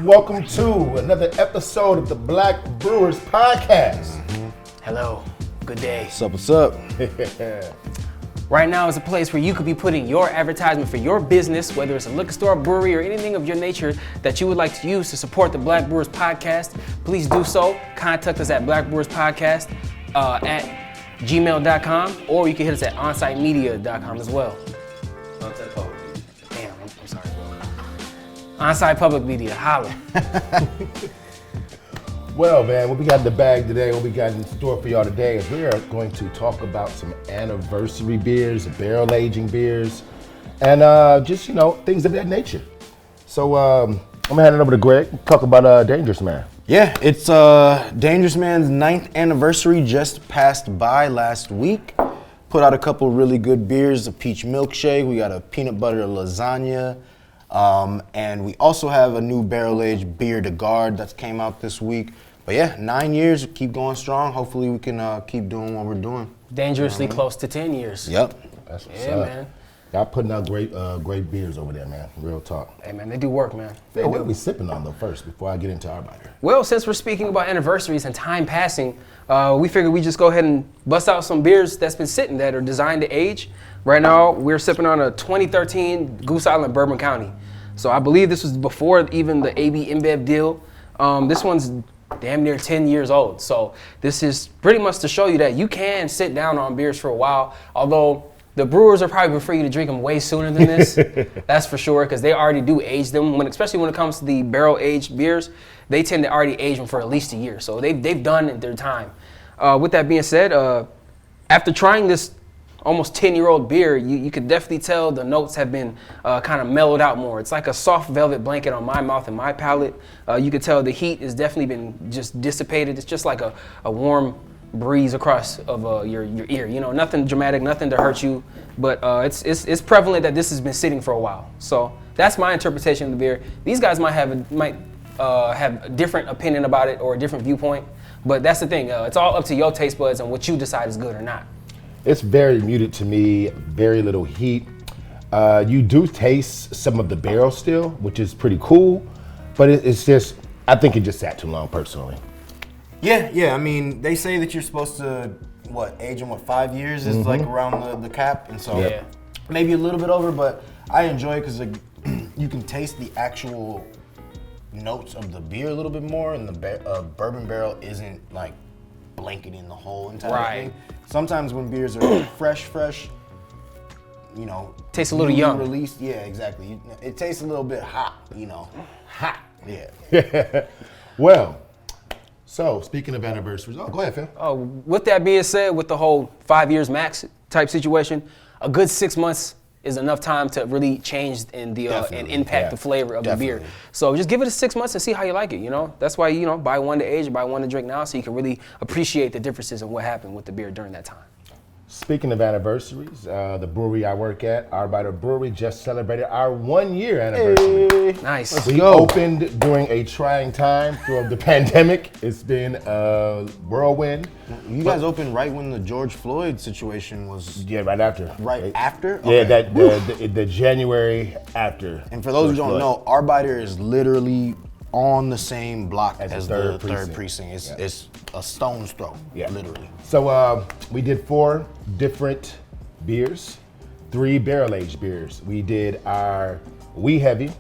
welcome to another episode of the Black Brewers Podcast. Hello, good day. What's up? Right now is a place where you could be putting your advertisement for your business, whether it's a liquor store, brewery, or anything of your nature that you would like to use to support the Black Brewers Podcast. Please do so. Contact us at Black Brewers Podcast at gmail.com, or you can hit us at onsitemedia.com as well. Onsite Public. Damn, I'm sorry, bro. Onsite Public Media, holla. Well, man, what we got in the bag today, what we got in store for y'all today is we are going to talk about some anniversary beers, barrel aging beers, and just, things of that nature. So I'm gonna hand it over to Greg, talk about Dangerous Man. Yeah, it's Dangerous Man's 9th anniversary just passed by last week. Put out a couple really good beers, a peach milkshake, we got a peanut butter lasagna, and we also have a new barrel-aged beer de garde that came out this week. But yeah, 9 years, keep going strong. Hopefully we can keep doing what we're doing. Dangerously close to 10 years. Yep. That's what's Yeah, up. man. Y'all putting out great beers over there, man. Real talk. Hey, man, they do work, man. They What do. are we sipping on, though, first, before I get into our biter? Well, since we're speaking about anniversaries and time passing, we figured we just go ahead and bust out some beers that's been sitting that are designed to age. Right now, we're sipping on a 2013 Goose Island Bourbon County. So I believe this was before even the AB InBev deal. This one's damn near 10 years old. So this is pretty much to show you that you can sit down on beers for a while, although the brewers are probably prefer you to drink them way sooner than this. That's for sure, because they already do age them. Especially when it comes to the barrel-aged beers, they tend to already age them for at least a year. So they've done their time. With that being said, after trying this almost 10-year-old beer, you could definitely tell the notes have been kind of mellowed out more. It's like a soft velvet blanket on my mouth and my palate. You could tell the heat has definitely been just dissipated. It's just like a warm breeze across of your ear. Nothing dramatic, nothing to hurt you, but it's prevalent that this has been sitting for a while. So that's my interpretation of the beer. These guys might have a different opinion about it or a different viewpoint, but that's the thing. It's all up to your taste buds and what you decide is good or not. It's very muted to me, very little heat. You do taste some of the barrel still, which is pretty cool, but it's just, I think it just sat too long personally. Yeah, I mean, they say that you're supposed to, age in 5 years is like around the cap, and so Yeah. maybe a little bit over, but I enjoy it because you can taste the actual notes of the beer a little bit more, and the bourbon barrel isn't like blanketing the whole entire Right. thing. Sometimes when beers are fresh, Tastes a little newly young. released, yeah, exactly. It tastes a little bit hot, hot, yeah. Well, so speaking of anniversaries, go ahead, Phil. With that being said, with the whole 5 years max type situation, a good 6 months is enough time to really change and impact the flavor of the beer. So just give it 6 months and see how you like it. That's why buy one to age or buy one to drink now, so you can really appreciate the differences in what happened with the beer during that time. Speaking of anniversaries, the brewery I work at, Arbiter Brewery, just celebrated our 1 year anniversary. Nice. We opened during a trying time through the pandemic. It's been a whirlwind. You guys opened right when the George Floyd situation was. Yeah, right after. Right after? Yeah, Okay. the January after. And for those who don't George know, Arbiter is literally on the same block as the third third precinct. precinct. It's a stone's throw, literally. So we did 4 different beers, 3 barrel-aged beers. We did our Wee Heavy.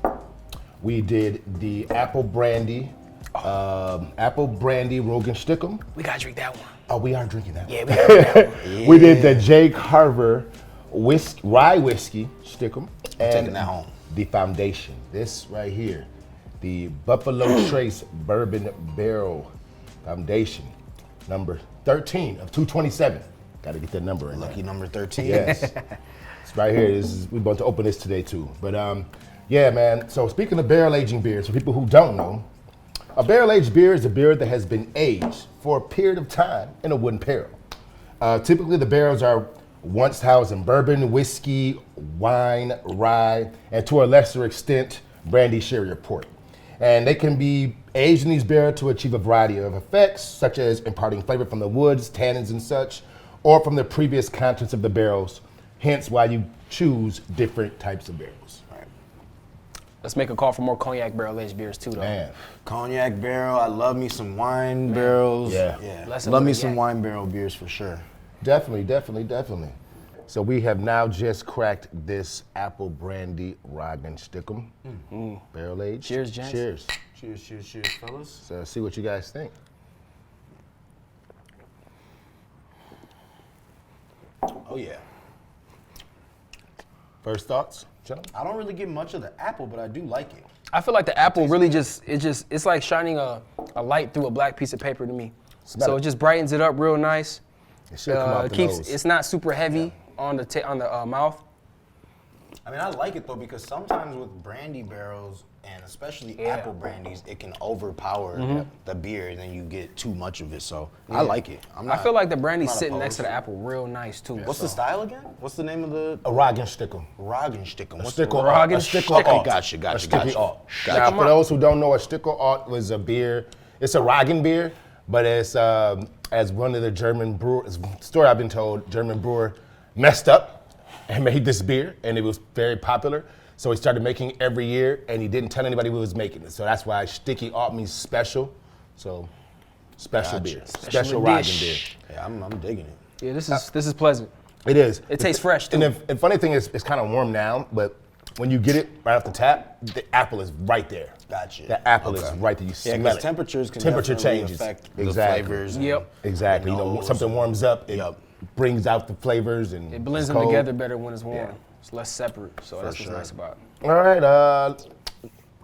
We did the Apple Brandy Rogenstick'em. We gotta drink that one. Oh, we are drinking that. Yeah, we gotta drink that one. We did the J. Carver Rye Whiskey Stick'em. Taking that home. The Foundation. This right here, the Buffalo Trace Bourbon Barrel Foundation, number 13 of 227. Got to get that number in. Lucky number 13. Yes. It's right here. We're about to open this today too. But yeah, man. So speaking of barrel aging beers, for people who don't know, a barrel aged beer is a beer that has been aged for a period of time in a wooden barrel. Typically, the barrels are once housed in bourbon, whiskey, wine, rye, and to a lesser extent, brandy, sherry, or port. And they can be aged in these barrels to achieve a variety of effects, such as imparting flavor from the woods, tannins, and such, or from the previous contents of the barrels, hence why you choose different types of barrels. Let's make a call for more cognac barrel-aged beers too, though. Man, Cognac barrel. I love me some wine barrels. Yeah. Less of Love a me some yak. wine barrel beers for sure. definitely. So we have now just cracked this apple brandy Roggenstückem barrel aged. Cheers, gents. Cheers. Cheers, fellas. So see what you guys think. Oh yeah. First thoughts, gentlemen? I don't really get much of the apple, but I do like it. I feel like the apple really it's like shining a light through a black piece of paper to me. Smell So it. it just brightens it up real nice. It should come out the nose. It's not super heavy on the mouth. I mean, I like it though because sometimes with brandy barrels and especially Yeah. apple brandies, it can overpower the beer and then you get too much of it. So I like it. I feel like the brandy's not sitting next to opposed. the apple real nice too. What's the style again? What's the name of the A Roggenstückem. Roggenstückem? What's Stickle Roggen- a stickle Stickle. alt. Gotcha. A sticky alt. Gotcha. Now, for those who don't know, a stickle alt was a beer. It's a Roggen beer, but it's as one of the German brewers, story I've been told, German brewer messed up and made this beer, and it was very popular. So he started making it every year, and he didn't tell anybody he was making it. So that's why sticky alt means special. So special Gotcha. beer, Special special Roggen beer. dish. Yeah, I'm digging it. Yeah, this is pleasant. It is. It tastes fresh, too. And the funny thing is, it's kind of warm now, but when you get it right off the tap, the apple is right there. Gotcha. The apple is Okay. right there. You Yeah, smell because it. temperatures can Temperature definitely changes. affect Exactly. the flavors. and Yep. Exactly. You know, nose something and- warms up, it Yep. brings out the flavors and It blends it's them cold. together better when it's warm. Yeah. It's less separate, so that's sure. what's nice about it. All right.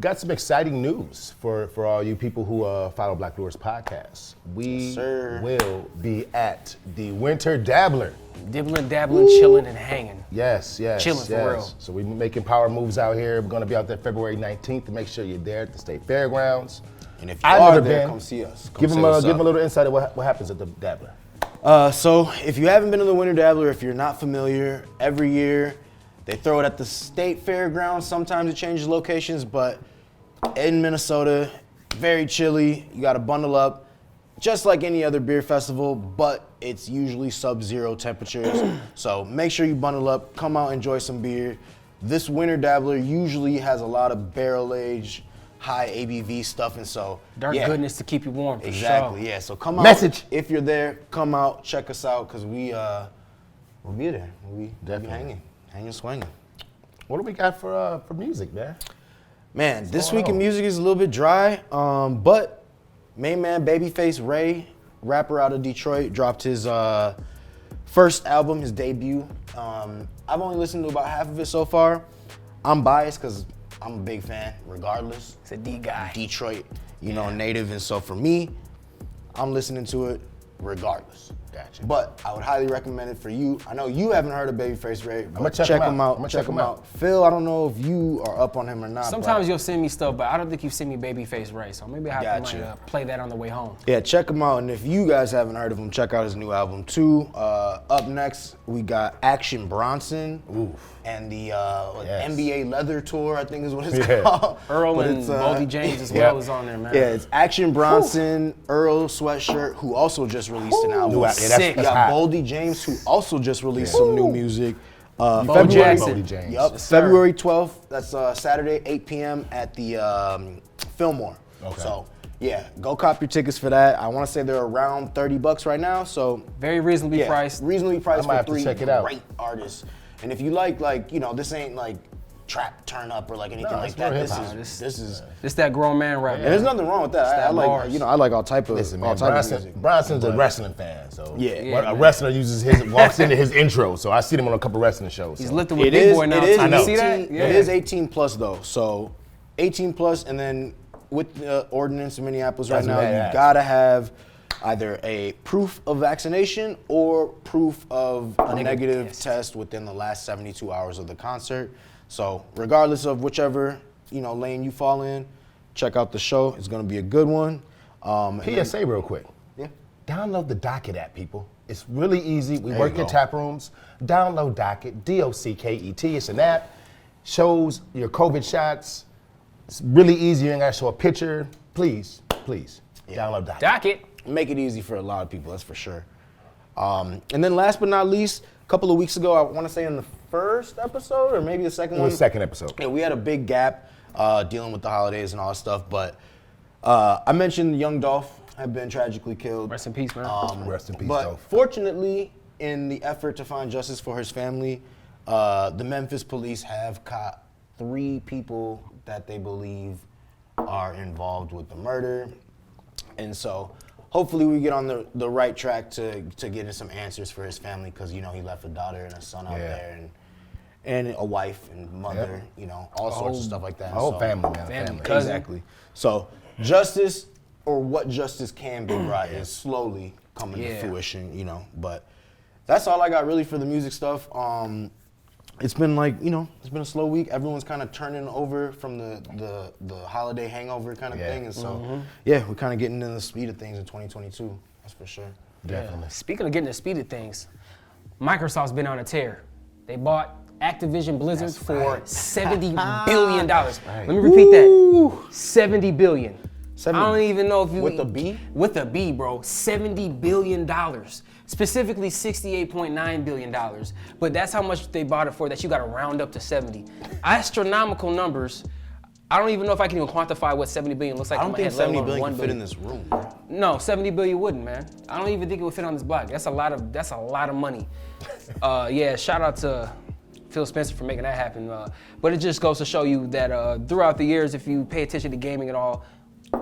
Got some exciting news for all you people who follow Black Brewers Podcast. We Yes, sir. will be at the Winter Dabbler. Dibbling, dabbling, chilling, and hanging. Yes. Chilling for real. So we're making power moves out here. We're going to be out there February 19th to make sure you're there at the State Fairgrounds. And if you I've are never there, been. come see us. Come Give say them what's give up. them a little insight of what happens at the Dabbler. So if you haven't been to the Winter Dabbler, if you're not familiar, every year they throw it at the State Fairgrounds. Sometimes it changes locations, but in Minnesota, very chilly. You got to bundle up, just like any other beer festival, but it's usually sub-zero temperatures. So make sure you bundle up, come out, enjoy some beer. This Winter Dabbler usually has a lot of barrel-aged, high ABV stuff, and so Dark yeah. goodness to keep you warm, for Exactly, sure. yeah. So come out. Message. If you're there, come out, check us out, because we'll be there. We'll be Definitely. hanging, swinging. What do we got for music, man? Man, this going week in on? music is a little bit dry, but main man Babyface Ray, rapper out of Detroit, dropped his first album, his debut. I've only listened to about half of it so far. I'm biased because I'm a big fan, regardless. It's a D guy. Detroit, native, and so for me, I'm listening to it regardless. Gotcha. But I would highly recommend it for you. I know you haven't heard of Babyface Ray, but I'ma check check him him out. out. I'ma Check check him him out. Phill, I don't know if you are up on him or not. Sometimes but you'll send me stuff, but I don't think you've sent me Babyface Ray, so maybe I might Gotcha. play that on the way home. yeah, check him out. And if you guys haven't heard of him, check out his new album too. Up next, we got Action Bronson. Oof. And the Yes. NBA Leather Tour, I think is what it's Yeah. called. Earl But and it's, Boldy James as yeah. well is on there, man. Yeah, it's Action Bronson, Earl Sweatshirt, who also just released an album. New al- yeah, that's- Sick. You that's got hot. Boldy James, who also just released some new music. Bo February, Jackson. Boldy James. Yep, Yes, sir. February 12th. That's Saturday, 8 p.m. at the Fillmore. Okay. So, yeah, go cop your tickets for that. I want to say they're around $30 right now. So, Very reasonably yeah, priced. reasonably priced I might for have to 3 check it out. great artists. And if you like, this ain't like trap turn up or like anything No, like it's that. more This hip-hop. is this is. It's that grown man rap. And there's nothing wrong with that. I that like bars. I like all type of Listen, all man, type of music. Bronson's a wrestling fan, so Yeah. Yeah, when a man. wrestler walks into his intro, so I see him on a couple wrestling shows. He's so. lifted with It Big is. Boy now. It is. Time. I You know. see that? 18 It is 18 plus though. So 18 plus, and then with the ordinance in Minneapolis right That's now, what they you ask. gotta have either a proof of vaccination or proof of a negative test. test within the last 72 hours of the concert. So regardless of whichever lane you fall in, check out the show. It's gonna be a good one. And then- PSA real quick. yeah. Download the Docket app, people. It's really easy. We There work you in go. tap rooms. Download Docket, DOCKET. It's an app. Shows your COVID shots. It's really easy. You ain't got to show a picture. Please, download Docket. Docket. Make it easy for a lot of people, that's for sure. And then last but not least, a couple of weeks ago, I want to say in the first episode or maybe the second It one. was second episode. Yeah, we had a big gap dealing with the holidays and all that stuff. But I mentioned young Dolph had been tragically killed. Rest in peace, man. Rest in peace, But Dolph. fortunately, in the effort to find justice for his family, the Memphis police have caught 3 people that they believe are involved with the murder. And so hopefully we get on the right track to getting some answers for his family, because, you know, he left a daughter and a son out there and a wife and mother, you know, all sorts of stuff like that. My whole family, man. Family. Exactly. So justice, or what justice can be brought, is slowly coming to fruition, you know. But that's all I got really for the music stuff. It's been like, you know, it's been a slow week. Everyone's kind of turning over from the holiday hangover kind of thing. And so, we're kind of getting in the speed of things in 2022. That's for sure. Definitely. Speaking of getting the speed of things, Microsoft's been on a tear. They bought Activision Blizzard for $70 billion. Let me repeat that. $70 billion. I don't even know if you... With a B? With a B, bro. $70 billion. Specifically $68.9 billion. But that's how much they bought it for, that you got to round up to 70. Astronomical numbers. I don't even know if I can even quantify what 70 billion looks like. I don't think 70 billion can can fit in this room. No, 70 billion wouldn't, man. I don't even think it would fit on this block. That's a lot of money. Shout out to Phill Spencer for making that happen. But it just goes to show you that throughout the years, if you pay attention to gaming at all,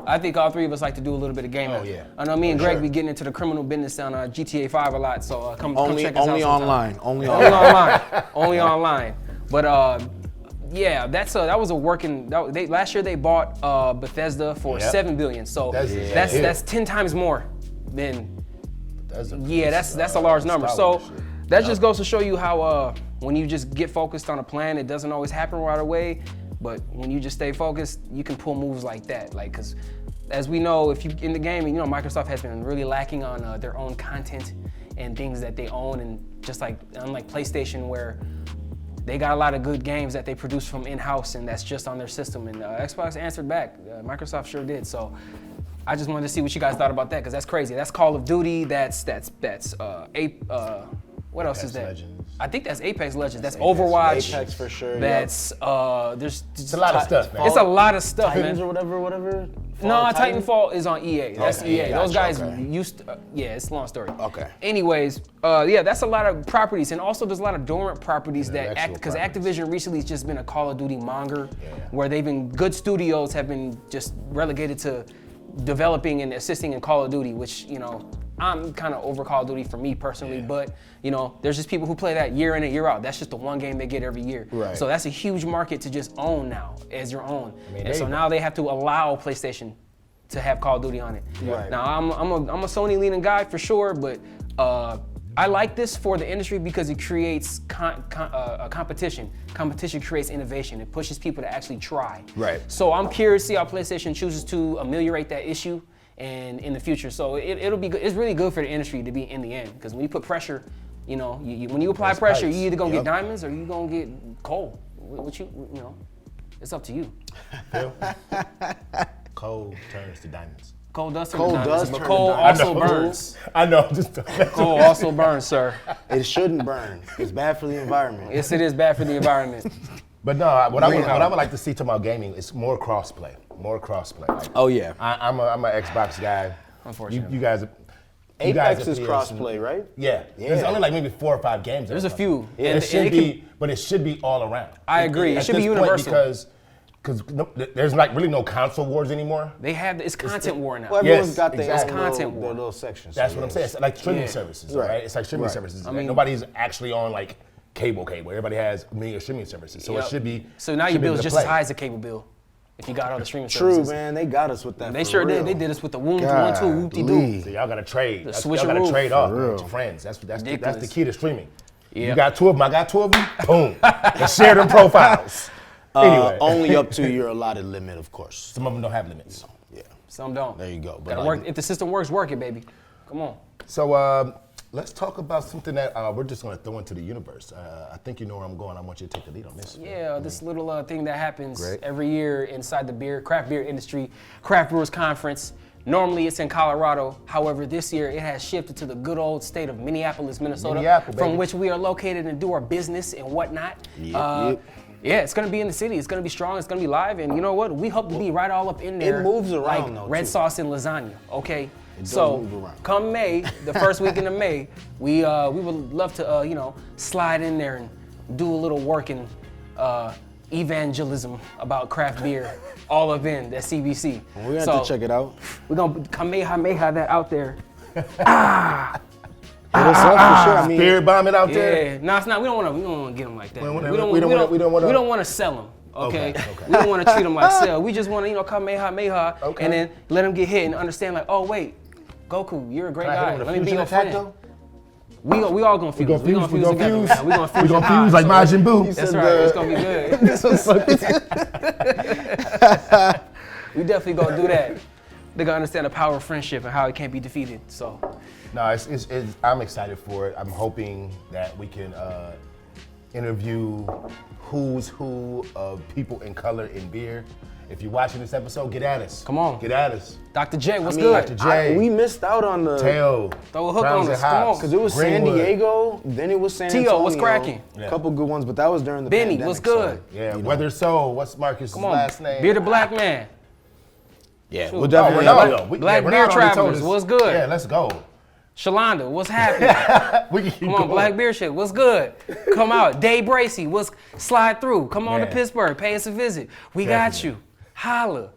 I think all 3 of us like to do a little bit of gaming. Oh, yeah. I know me and Greg be getting into the criminal business on GTA 5 a lot, so come check us out Only sometime. online. Only online. Only online. But that was a working. Last year they bought Bethesda for $7 billion. So that's 10 times more than. That's a large number. So that just goes to show you how when you just get focused on a plan, it doesn't always happen right away. But when you just stay focused, you can pull moves like that. Like, because as we know, if you in the game, you know, Microsoft has been really lacking on their own content and things that they own, and just like unlike PlayStation, where they got a lot of good games that they produce from in-house, and that's just on their system. And Xbox answered back. Microsoft sure did. So I just wanted to see what you guys thought about that, because that's crazy. That's Call of Duty. What else is that? Legends. I think that's Apex Legends. That's Overwatch. Apex for sure. That's there's It's a lot of stuff, man. It's a lot of stuff, Titans man. or whatever. No, Titanfall is on EA. That's EA. Gotcha, Those guys okay. used to, it's a long story. Okay. Anyways, that's a lot of properties, and also there's a lot of dormant properties because Activision recently has just been a Call of Duty monger, where good studios have been just relegated to developing and assisting in Call of Duty, which, you know, I'm kind of over Call of Duty for me personally, but, you know, there's just people who play that year in and year out. That's just the one game they get every year. Right. So that's a huge market to just own now as your own. And so now they have to allow PlayStation to have Call of Duty on it. Right. Now, I'm a Sony leaning guy for sure, but I like this for the industry because it creates competition. Competition creates innovation. It pushes people to actually try. Right. So I'm curious to see how PlayStation chooses to ameliorate that issue and in the future. So it'll be good. It's really good for the industry to be in the end, because when you put pressure, you know, when you apply pressure, you either gonna get diamonds or you gonna get coal. You know, it's up to you. Coal turns to diamonds. Coal does turn Coal to diamonds, does but turn coal to also burns. I know. Coal also burns, sir. It shouldn't burn. It's bad for the environment. Yes, it is bad for the environment. But no, what I would like to see talking about gaming is more crossplay. Like, Oh yeah. I'm an Xbox guy. Unfortunately. You guys are. Apex are is PS. crossplay, right? Yeah. There's only like maybe 4 or 5 games. There's a few. Yeah, And it should it be, but it should be all around. I agree. It At should be this point, universal. because there's like really no console wars anymore. They have it's content war now. Well, everyone's Yes, got their exactly. own Content little, war. their little sections. That's what I'm saying. It's like streaming Yeah. services, Right. right? It's like streaming Right. services. I mean- Nobody's actually on like cable. Everybody has a million streaming services, so Yep. it should be. So now should your be able bill's to just play. as high as a cable bill if you got all the streaming True, services. man. They got us with that. They for sure real. did. They did us with the 1-2 whoop-de-doo. So y'all gotta trade. Y'all switcheroo. gotta trade off real. with your friends. That's the Ridiculous. key to streaming. Yeah. You got 2 of them. I got 2 of them. Boom. And share them profiles. Anyway, Only up to your allotted limit, of course. some of them don't have limits. Yeah. Some don't. There you go. But Gotta like- work. If the system works, work it, baby. Come on. So let's talk about something that we're just gonna throw into the universe. I think you know where I'm going. I want you to take the lead on this. Yeah, this little thing that happens Great. every year inside the craft beer industry, Craft Brewers Conference. Normally it's in Colorado. However, this year it has shifted to the good old state of Minneapolis, Minnesota, Minneapolis, from baby. which we are located and do our business and whatnot. Yep. Yeah, it's gonna be in the city. It's gonna be strong. It's gonna be live, and you know what? We hope to be right all up in there. It moves around like though, red too. sauce and lasagna. Okay. It does So move around. come May, the first weekend of May, we would love to slide in there and do a little work in evangelism about craft beer all up in that CBC. We're gonna have to check it out. We're gonna kamehameha that out there. Hit us up for sure. I mean, Spirit bombing out there. Yeah, no, it's not. We don't want to get them like that. We don't want to sell them. Okay. Okay. We don't want to treat them like sell. We just want to kamehameha, Okay. and then let them get hit and understand like, oh wait, Goku, you're a great Can I hit guy. him with a Let me be fusion your attack, friend. though? We all gonna fuse. We gonna fuse together. Man. We gonna fuse. We gonna fuse like Majin Buu. That's right. It's gonna be good. We definitely gonna do that. They gonna understand the power of friendship and how it can't be defeated. So. No, it's I'm excited for it. I'm hoping that we can interview who's who of people in color in beer. If you're watching this episode, get at us. Come on. Get at us. Dr. J, what's Dr. good? J. we missed out on the Teo. Throw a hook Browns on and us. Come on. Hops. because it was San Greenwood. Diego, then it was San Antonio. Tio, what's cracking? A couple good ones, but that was during the Benny, pandemic. what's good? So, Yeah, you know. Weather Soul. What's Marcus' Come on. last name? Beer the Black Man. Yeah, Shoot. we'll Oh, definitely. Ronaldo. Black Ronaldo Beer already told Travelers, us. what's good? Yeah, let's go. Shalonda, what's happening? We can keep Come on, going. Black Beer Shit, what's good? Come out. Dave Bracy, what's slide through. Come on to Yeah. Pittsburgh, pay us a visit. We got Definitely. you. Holla.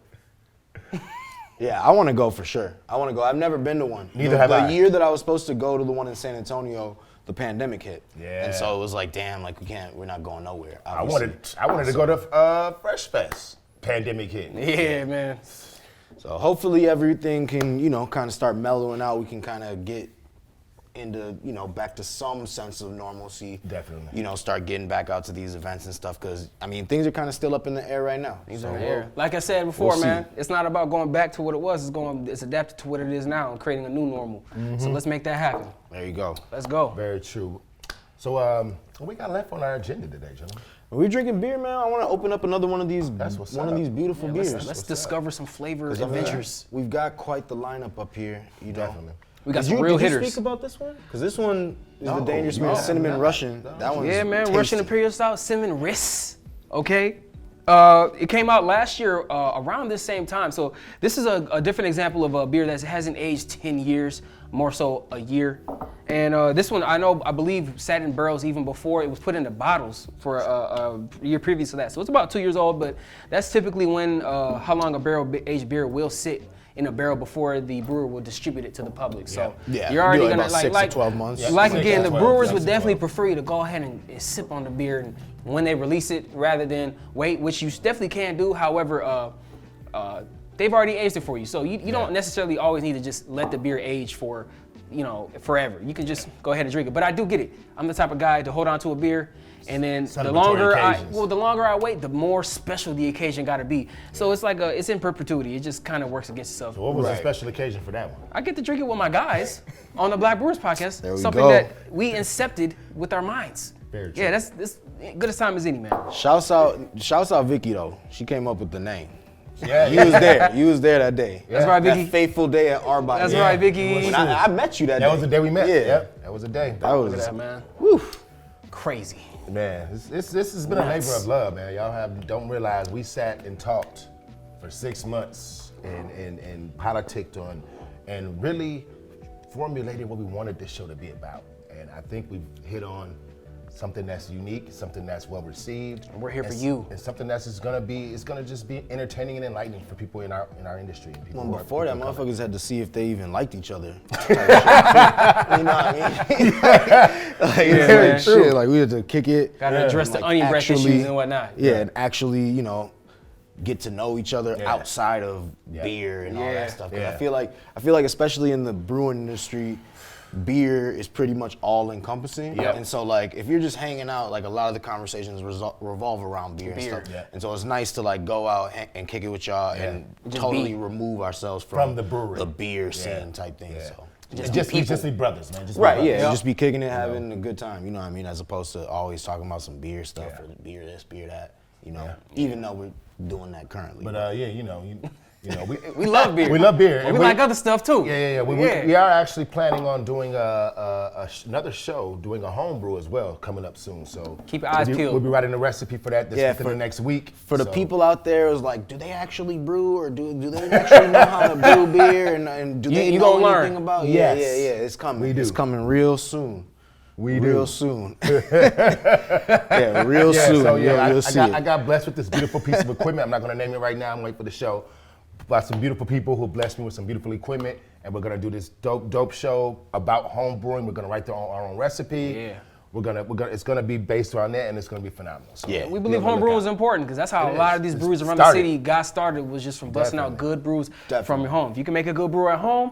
Yeah, I want to go for sure. I want to go. I've never been to one. Neither have I. The year that I was supposed to go to the one in San Antonio, the pandemic hit. Yeah. And so it was like, damn, like we're not going nowhere. I obviously. wanted to go to Fresh Fest. Pandemic hit. Yeah, man. So hopefully everything can, kind of start mellowing out. We can kind of get into, back to some sense of normalcy. Definitely. Start getting back out to these events and stuff because, things are kind of still up in the air right now. Like I said before, We'll man, see. it's not about going back to what it was. It's adapted to what it is now and creating a new normal. So let's make that happen. There you go. Let's go. Very true. So, what we got left on our agenda today, gentlemen? Are we drinking beer, man? I want to open up another one of these. That's what's one up. of these beautiful beers. Let's discover some flavor Because adventures. We've got quite the lineup up here. Definitely. We got Did some you, real did hitters. you speak about this one? Because this one is No, the Dangerous no, Man Cinnamon no, Russian. no. That one's Yeah, man, tasty. Russian Imperial Stout Cinnamon Riss. Okay. It came out last year around this same time. So this is a different example of a beer that hasn't aged 10 years, more so a year. And this one, I believe sat in barrels even before it was put into bottles for a year previous to that. So it's about 2 years old, but that's typically when how long a barrel-aged beer will sit in a barrel before the brewer will distribute it to the public. So Yeah. you're already Do it gonna about 6 to 12 months. Yeah. like 6 again, to the 12, brewers 6 would to definitely 12. prefer you to go ahead and sip on the beer and when they release it rather than wait, which you definitely can do. However, they've already aged it for you, so you don't necessarily always need to just let the beer age for forever. You can just go ahead and drink it. But I do get it. I'm the type of guy to hold on to a beer, and then the Celebratory longer occasions. the longer I wait, the more special the occasion got to be. So it's like it's in perpetuity. It just kind of works against itself. So what was the Right. special occasion for that one? I get to drink it with my guys on the Black Brewers Podcast. There we Something go. that we incepted with our minds. Very true. Yeah, that's good as time as any, man. Shouts out Vicky though. She came up with the name. Yeah, You was there. You was there that day. That's right, That Vicky. fateful day at Arbite. That's Yeah. right, Vicky. When I met you that day. That was the day we met. Yeah. Yep, that was the day. That Look was. at that, man. Whew. Crazy. Man, this has been a Nuts. labor of love, man. Y'all don't realize we sat and talked for 6 months and politicked on and really formulated what we wanted this show to be about. And I think we've hit on something that's unique, something that's well received. And we're here for you. And something that's just gonna just be entertaining and enlightening for people in our industry. And people Well, who are- before that, people of color. motherfuckers had to see if they even liked each other. You know what I mean? man. Shit, like we had to kick it. Gotta address the onion breath issues and whatnot. Yeah, and actually, get to know each other Yeah. outside of Yeah. beer and all Yeah. that stuff. 'Cause Yeah. I feel like especially in the brewing industry, beer is pretty much all encompassing. Yep. And so like if you're just hanging out, like a lot of the conversations revolve around beer and stuff. Yeah. And so it's nice to like go out and kick it with y'all and Just totally be. remove ourselves From the brewery. the beer Yeah. scene type thing. Yeah. So Just be brothers, man. Just be right, brothers. yeah, just be kicking it, having a good time. You know what I mean? As opposed to always talking about some beer stuff Yeah. or beer this, beer that. Yeah. Even though we're doing that currently. But You know, We love beer. We love beer. And we like other stuff too. Yeah. We are actually planning on doing another show, doing a homebrew as well, coming up soon. So keep your eyes peeled. We'll be writing the recipe for that within the next week. For the people out there, it was like, do they actually brew, or do they actually know how to brew beer, and do they know anything about it? Yes. Yeah. It's coming. We do. It's coming real soon. Real soon. soon. Real So you'll see it. I got blessed with this beautiful piece of equipment. I'm not going to name it right now. I'm waiting for the show. But some beautiful people who blessed me with some beautiful equipment, and we're going to do this dope show about home brewing. We're going to write our own recipe. Yeah. We're gonna. It's gonna be based around that, and it's gonna be phenomenal. So, We believe home brewing is important because that's how It a lot is. of these It's breweries around started. the city got started, was just from busting out good brews from your home. If you can make a good brew at home,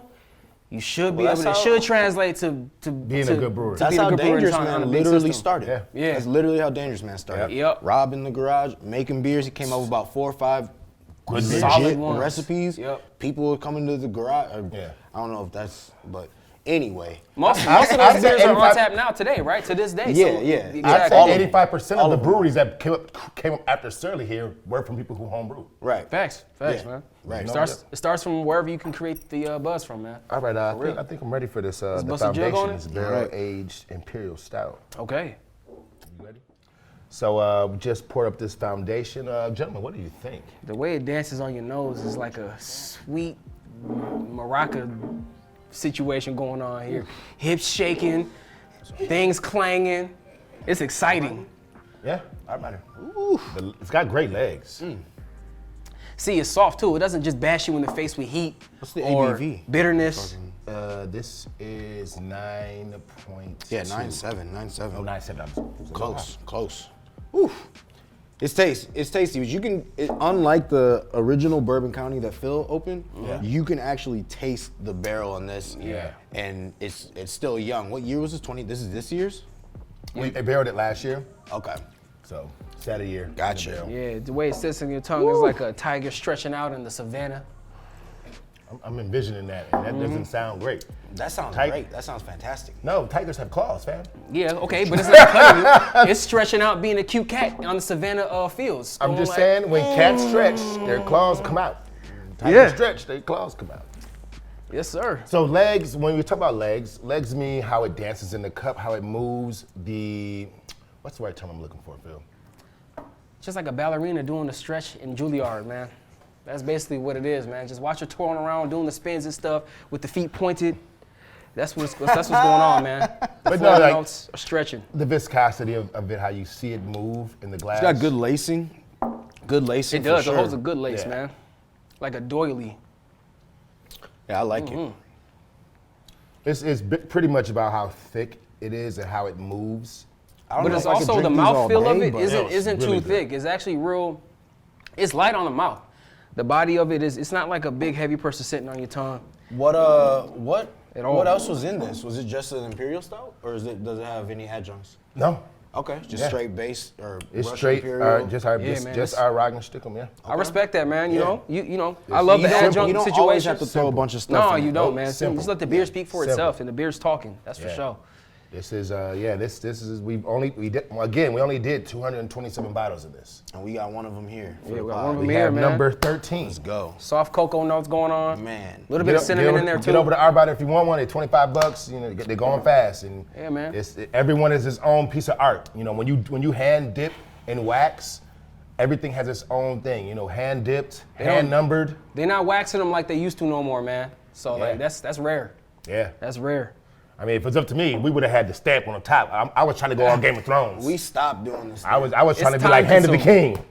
you should be able to. It should translate to being a good brewer. That's how Dangerous Man literally started. Yeah. That's literally how Dangerous Man started. Yep. Rob in the garage making beers. He came up with about 4 or 5 Good solid legit ones. recipes. Yep. People would come into the garage. Yeah. I don't know if that's, but anyway. Most of I'd those say beers are on 85 tap now today, right? To this day. Yeah, So, yeah. I'd Exactly. say 85% of the breweries that came up after Surly here were from people who homebrew. Right. Facts, Yeah. man. Right. It starts from wherever you can create the buzz from, man. All right, I think I'm ready for this. The bust a jug on foundation it? is barrel-aged Imperial Stout. Okay. You ready? So we just poured up this foundation. Gentlemen, what do you think? The way it dances on your nose is like a sweet maraca situation going on here. Hips shaking, things clanging. It's exciting. Yeah, all right. It's got great legs. See, it's soft too. It doesn't just bash you in the face with heat What's the or ABV? bitterness. This is 9.2. Yeah, 9.7. 9.7. Oh, 9.7. Close. Oof. It's tasty. But you can, unlike the original Bourbon County that Phill opened, you can actually taste the barrel on this. Yeah. And it's still young. What year was this? This is this year's? We barreled it last year, Okay. so it's that a year. Gotcha. in the barrel. Yeah, the way it sits in your tongue is like a tiger stretching out in the savannah. I'm envisioning that, and that doesn't sound great. That sounds Tight. great. That sounds fantastic. No, tigers have claws, fam. Yeah, okay, but it's not cutting you. It's stretching out being a cute cat on the savannah fields. I'm Going just like, saying, when cats stretch, their claws come out. Tigers stretch, their claws come out. Yes, sir. So legs, when we talk about legs mean how it dances in the cup, how it moves, what's the right term I'm looking for, Phil? Just like a ballerina doing the stretch in Juilliard, man. That's basically what it is, man. Just watch her twirling around, doing the spins and stuff with the feet pointed. That's what's going on, man. But Four no, like, notes are stretching. the viscosity of it, how you see it move in the glass. It's got good lacing. Good lacing. It does. For sure. It holds a good lace, Yeah. man. Like a doily. Yeah, I like it. It's pretty much about how thick it is and how it moves. I don't But know it's if I could also the drink these all mouthfeel of day, it but- isn't really too good. thick. It's actually real. It's light on the mouth. The body of it is. It's not like a big heavy person sitting on your tongue. What At all. what else was in this? Was it just an Imperial Stout, or does it have any adjuncts? No, Okay, just Yeah. straight base or it's Russian straight. Imperial. Just our Yeah, man, just that's- our Rogan Stickum, yeah. I respect that, man. You Yeah. know, you know. I love you the don't, adjunct you don't situation. always have to throw a bunch of stuff. No, in you it. don't, Nope, man. simple. Just let the beer speak for Simple. itself, and the beer's talking. That's for Yeah. sure. This is this is we only did 227 bottles of this. And we got one of them here. for Yeah, the we got pod. one of them We here, have man. number 13. Let's go, Soft cocoa notes going on. man. A little bit of cinnamon in there too. Get over to our bottle if you want one. They're $25. You know, they're going fast, and Yeah, man. Everyone is his own piece of art. You know, when you hand dip in wax, everything has its own thing. You know, hand dipped, hand numbered. They're not waxing them like they used to no more, man. So like Yeah. that's rare. Yeah. That's rare. I mean, if it was up to me, we would have had the stamp on the top. I was trying to go on Game of Thrones. We stopped doing this. I was trying to It's be like Hand of the time-consuming. King.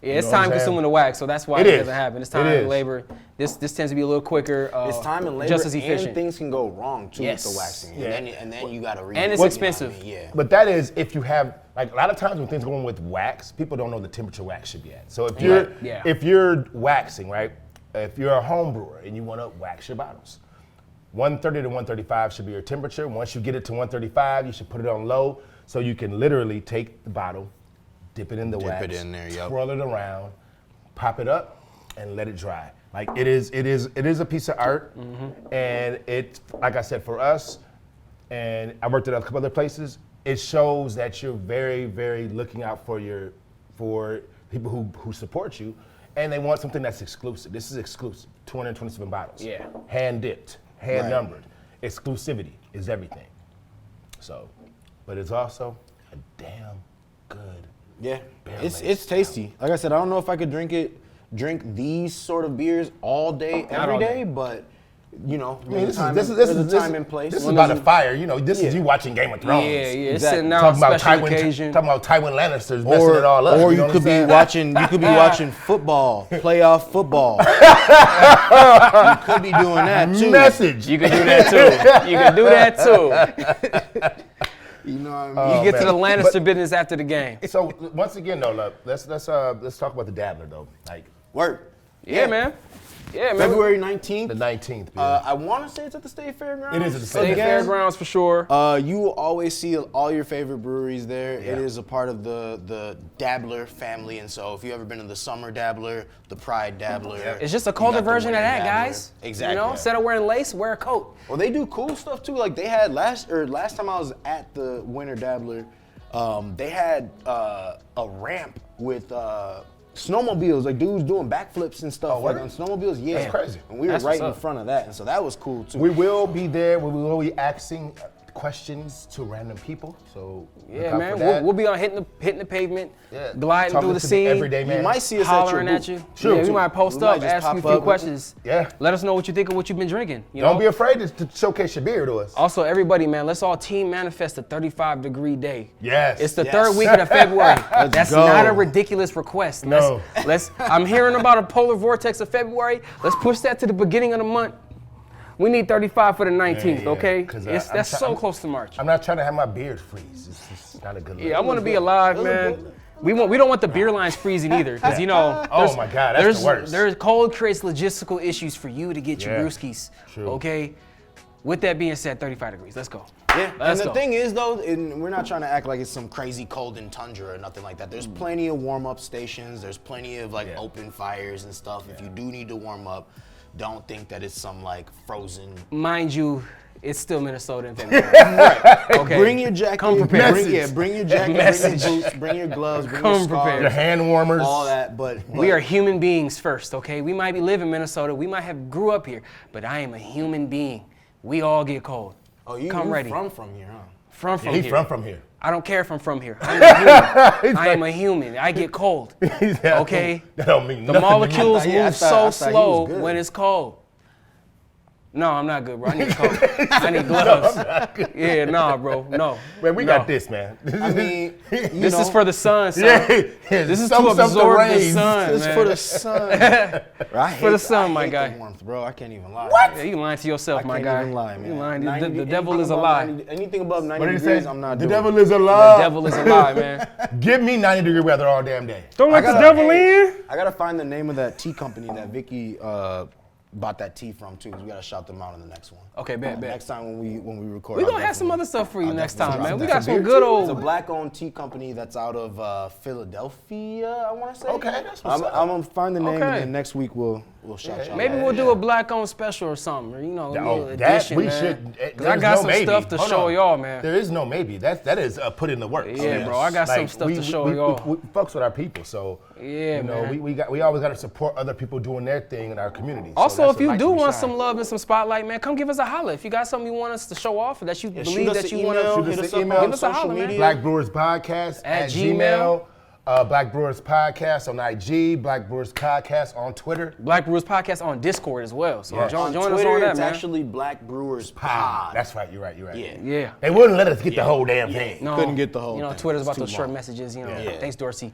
Yeah, it's know what I'm time consuming saying? to wax, so that's why It it is. doesn't happen. It's It time and is. labor. This tends to be a little quicker. It's time and labor, just as efficient. and things can go wrong too Yes. with the waxing. Yeah. And then you got to read. And it's it, expensive. You know what I mean? Yeah. But that is if you have like a lot of times when things go on with wax, people don't know the temperature wax should be at. So if you're waxing, right? If you're a home brewer and you want to wax your bottles, 130 to 135 should be your temperature. Once you get it to 135, you should put it on low so you can literally take the bottle, dip it in the wax, it in there, yep. twirl it around, pop it up, and let it dry. Like it is a piece of art, and it's like I said for us, and I worked at a couple other places. It shows that you're very, very looking out for people who support you, and they want something that's exclusive. This is exclusive. 227 bottles. Yeah. Hand dipped, hand numbered. Exclusivity is everything. So, but it's also a damn good. Yeah, it's tasty. Like I said, I don't know if I could drink these sort of beers all day, every day, but you know, This there's a time and place. This is about a fire. You know, this is you watching Game of Thrones. Yeah, it's Exactly. sitting down on special Talking occasion. about Tywin Lannister's messing it all up. Or know you what could I'm be saying? watching football, playoff football. You could be doing that too. Message. You can do that too. You know what I mean? You get to the man. Lannister business after the game. So once again, though, look, let's talk about the Dabbler though. Like Work. Yeah, man. Yeah, man. February 19th. the 19th. I want to say it's at the State Fairgrounds. It is at the State Again. Fairgrounds for sure. You will always see all your favorite breweries there. Yeah. It is a part of the Dabbler family, and so if you've ever been to the Summer Dabbler, the Pride Dabbler, It's just a you colder got the version of Winter that, Dabbler. guys. Exactly. You know, instead of wearing lace, wear a coat. Well, they do cool stuff too. Like they had last time I was at the Winter Dabbler, they had a ramp with snowmobiles, like dudes doing backflips and stuff like word? on snowmobiles. Yeah, That's crazy. And we were That's right what's in up. front of that, and so that was cool too. We will be there. We will be asking questions to random people. So look Yeah, out man. for that. We'll be on hitting the pavement, Yeah. gliding Talking through the to scene. everyday man. You might see us hollering at at your you. booth. True, Yeah, we true. might post We might up, just ask you a pop few up. questions. Yeah. Let us know what you think of what you've been drinking. You Don't know? be afraid to showcase your beer to us. Also, everybody, man, let's all team manifest a 35-degree day. Yes. It's the Yes. third weekend of February. That's go. not a ridiculous request. No. I'm hearing about a polar vortex of February. Let's push that to the beginning of the month. We need 35 for the 19th, Yeah, okay? 'cause, That's so close to March. I'm not trying to have my beard freeze. It's not a good look. Yeah, I want to be alive, man. We don't want the beer lines freezing either, because you know. Oh my God, that's the worst. There's cold creates logistical issues for you to get your Yeah, brewskis. true. Okay. With that being said, 35 degrees. Let's go. Yeah, and Let's the go. thing is though, and we're not trying to act like it's some crazy cold in tundra or nothing like that. There's plenty of warm-up stations. There's plenty of like open fires and stuff. If you do need to warm up, don't think that it's some like frozen. Mind you, it's still Minnesota in February. Okay. Bring your jacket. Come prepared. Bring your jacket. Bring your boots. Bring your gloves. Bring Come your prepared. scarves. Your hand warmers. All that, but We are human beings first, okay? We might be living in Minnesota. We might have grew up here, but I am a human being. We all get cold. Oh, you Come ready. from here, huh? From He's here. from here. I don't care if I'm from here. I'm a human. I am a human. I get cold. Okay? That don't mean The nothing to me. molecules I move thought so he was slow good. when it's cold. No, I'm not good, bro. I need a coat. I need gloves. Yeah, nah, bro. No. Man, we No. got this, man. I mean, This is for the sun, son. yeah, This is some to absorb the rays. sun, It's man. for the sun. I For the sun, I my hate guy. the warmth, bro. I can't even lie. Yeah, you lying to yourself, I my can't guy. even lie, man. You lying. 90 The devil anything is a above lie. 90 anything above 90 What did he degrees, say? I'm not The doing. devil is a The lie. devil is a lie, man. Give me 90-degree weather all damn day. Don't let the devil in. I gotta find the name of that tea company that Vicky bought that tea from too. We gotta shout them out in the next one. Okay, bet. Next time when we record. We're I'll gonna have some definitely- other stuff for you I'll next definitely time, man. drop We that. got some beer good too? It's a old. black-owned tea company that's out of Philadelphia, I want to say. Okay, that's what's up. I'm gonna find the name, Okay. and then next week we'll shout y'all Maybe out. we'll do a black-owned special or something, or, you know, a Oh, little that edition, we man. should. 'Cause I there's got no some maybe. stuff to Hold show on. y'all, man. There is no maybe. That is put in the works. Yeah, bro, I got some stuff to show y'all. We fucks with our people, so Yeah, you know, man. we always got to support other people doing their thing in our community. So Also, that's if you what do lights we want shine. some love and some spotlight, man, come give us a holler. If you got something you want us to show off, or that you shoot believe us that an you want email, to hit Shoot us us up an email. give us a social holler, man. media. Black Brewers Podcast At at Gmail. Gmail. Black Brewers Podcast on IG. Black Brewers Podcast on Twitter. Black Brewers Podcast on Discord as well. So Yes. join On us Twitter, on that, it's man. actually Black Brewers Pod. That's right. You're right. You're right. Yeah. Yeah. They wouldn't let us get the whole damn thing. No, Couldn't get the whole You know, thing. Twitter's It's about too those short long. messages. You know, Yeah. thanks, Dorsey.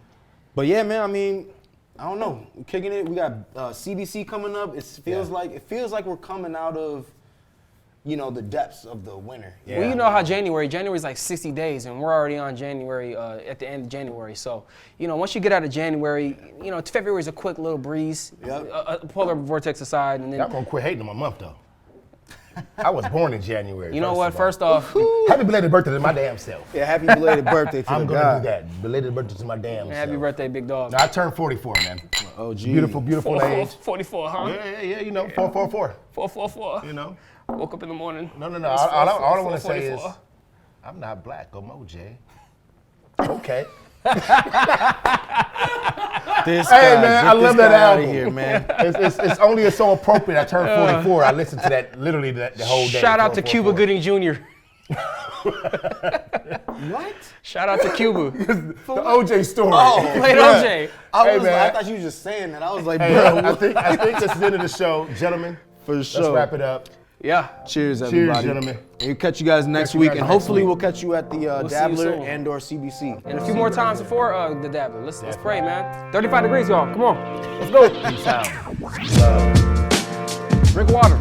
But yeah, man. I mean, I don't know. We're kicking it. We got CBC coming up. It feels like we're coming out of, you know, the depths of the winter. Yeah. Well, you know how January's like 60 days, and we're already on January, at the end of January. So, you know, once you get out of January, you know, February's a quick little breeze. Yep. A polar vortex aside, and Y'all then, gonna quit hating on my month though. I was born in January. you know what? of all. First off, Happy belated birthday to my damn self. Yeah. Happy belated birthday to I'm the gonna guy. do that. Belated birthday to my damn self. happy birthday, big dog. Now, I turned 44, man. Oh, gee. Beautiful age. 44, huh? Yeah, you know, 444. 444. You know. Woke up in the morning. No. It's All I want to say is, 444. I'm not black, emoji. Okay. This Hey guy, man, get I love this that guy outta album. here, man. It's only so appropriate. I turned 44. I listened to that literally the whole day. Shout out to Cuba 444. Gooding Jr. What? Shout out to Cuba. The OJ story. Played Yeah. OJ. I man. thought you were just saying that. I was like, Hey, bro, I think that's the end of the show, gentlemen. for Let's sure. wrap it up. Yeah. Cheers, everybody. gentlemen. And we'll catch you guys next Catch you week, guys and next hopefully week. we'll catch you at the see you Dabbler soon. and/or CBC. And a few more times before the Dabbler. Let's pray, man. 35 degrees, y'all. Come on. Let's go. Peace out. Drink water.